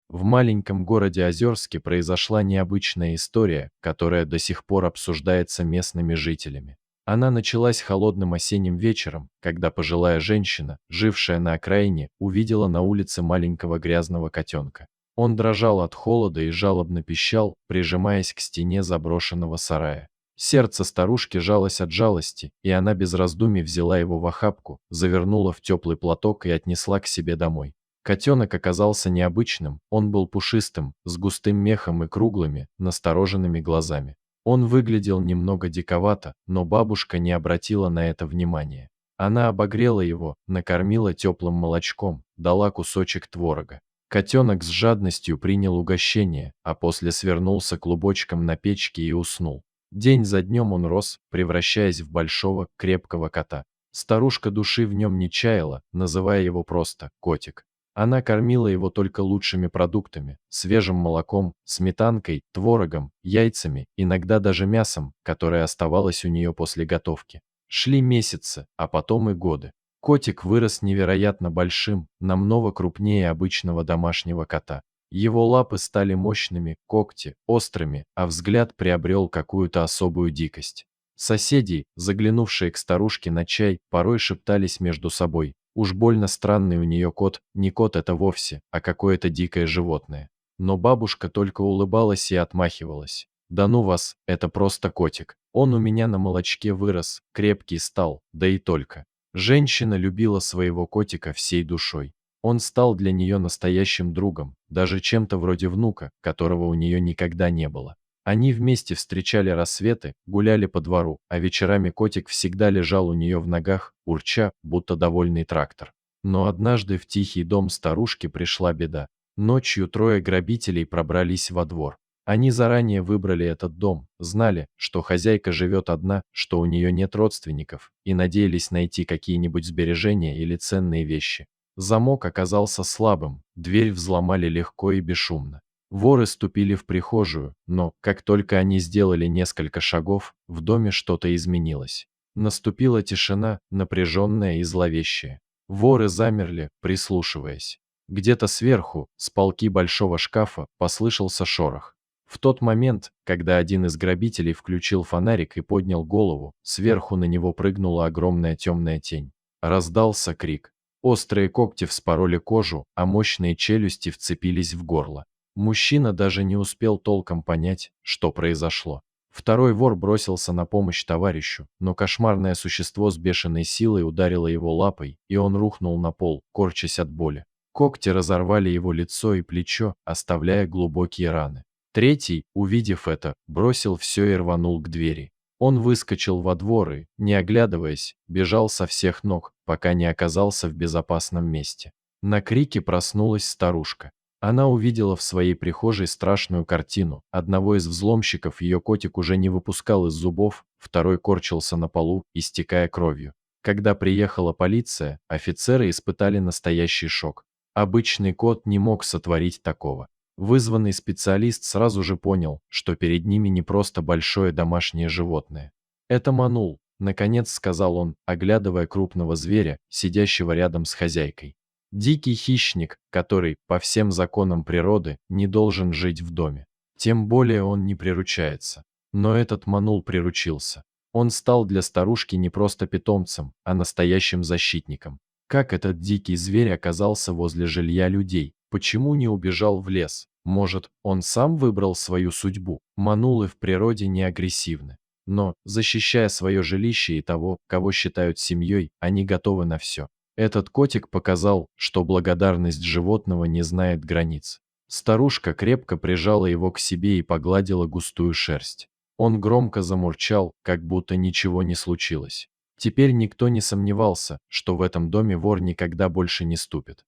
В маленьком городе Озерске произошла необычная история, которая до сих пор обсуждается местными жителями. Она началась холодным осенним вечером, когда пожилая женщина, жившая на окраине, увидела на улице маленького грязного котенка. Он дрожал от холода и жалобно пищал, прижимаясь к стене заброшенного сарая. Сердце старушки жалось от жалости, и она без раздумий взяла его в охапку, завернула в теплый платок и отнесла к себе домой. Котенок оказался необычным, он был пушистым, с густым мехом и круглыми, настороженными глазами. Он выглядел немного диковато, но бабушка не обратила на это внимания. Она обогрела его, накормила теплым молочком, дала кусочек творога. Котенок с жадностью принял угощение, а после свернулся клубочком на печке и уснул. День за днем он рос, превращаясь в большого, крепкого кота. Старушка души в нем не чаяла, называя его просто «котик». Она кормила его только лучшими продуктами, свежим молоком, сметанкой, творогом, яйцами, иногда даже мясом, которое оставалось у нее после готовки. Шли месяцы, а потом и годы. Котик вырос невероятно большим, намного крупнее обычного домашнего кота. Его лапы стали мощными, когти острыми, а взгляд приобрел какую-то особую дикость. Соседи, заглянувшие к старушке на чай, порой шептались между собой: уж больно странный у нее кот, не кот это вовсе, а какое-то дикое животное. Но бабушка только улыбалась и отмахивалась. Да ну вас, это просто котик. Он у меня на молочке вырос, крепкий стал, да и только. Женщина любила своего котика всей душой. Он стал для нее настоящим другом, даже чем-то вроде внука, которого у нее никогда не было. Они вместе встречали рассветы, гуляли по двору, а вечерами котик всегда лежал у нее в ногах, урча, будто довольный трактор. Но однажды в тихий дом старушки пришла беда. Ночью трое грабителей пробрались во двор. Они заранее выбрали этот дом, знали, что хозяйка живет одна, что у нее нет родственников, и надеялись найти какие-нибудь сбережения или ценные вещи. Замок оказался слабым, дверь взломали легко и бесшумно. Воры ступили в прихожую, но, как только они сделали несколько шагов, в доме что-то изменилось. Наступила тишина, напряженная и зловещая. Воры замерли, прислушиваясь. Где-то сверху, с полки большого шкафа, послышался шорох. В тот момент, когда один из грабителей включил фонарик и поднял голову, сверху на него прыгнула огромная темная тень. Раздался крик. Острые когти вспороли кожу, а мощные челюсти вцепились в горло. Мужчина даже не успел толком понять, что произошло. Второй вор бросился на помощь товарищу, но кошмарное существо с бешеной силой ударило его лапой, и он рухнул на пол, корчась от боли. Когти разорвали его лицо и плечо, оставляя глубокие раны. Третий, увидев это, бросил все и рванул к двери. Он выскочил во двор и, не оглядываясь, бежал со всех ног, пока не оказался в безопасном месте. На крике проснулась старушка. Она увидела в своей прихожей страшную картину. Одного из взломщиков ее котик уже не выпускал из зубов, второй корчился на полу, истекая кровью. Когда приехала полиция, офицеры испытали настоящий шок. Обычный кот не мог сотворить такого. Вызванный специалист сразу же понял, что перед ними не просто большое домашнее животное. «Это манул», — наконец сказал он, оглядывая крупного зверя, сидящего рядом с хозяйкой. Дикий хищник, который, по всем законам природы, не должен жить в доме. Тем более он не приручается. Но этот манул приручился. Он стал для старушки не просто питомцем, а настоящим защитником. Как этот дикий зверь оказался возле жилья людей? Почему не убежал в лес? Может, он сам выбрал свою судьбу? Манулы в природе не агрессивны. Но, защищая свое жилище и того, кого считают семьей, они готовы на все. Этот котик показал, что благодарность животного не знает границ. Старушка крепко прижала его к себе и погладила густую шерсть. Он громко замурчал, как будто ничего не случилось. Теперь никто не сомневался, что в этом доме вор никогда больше не ступит.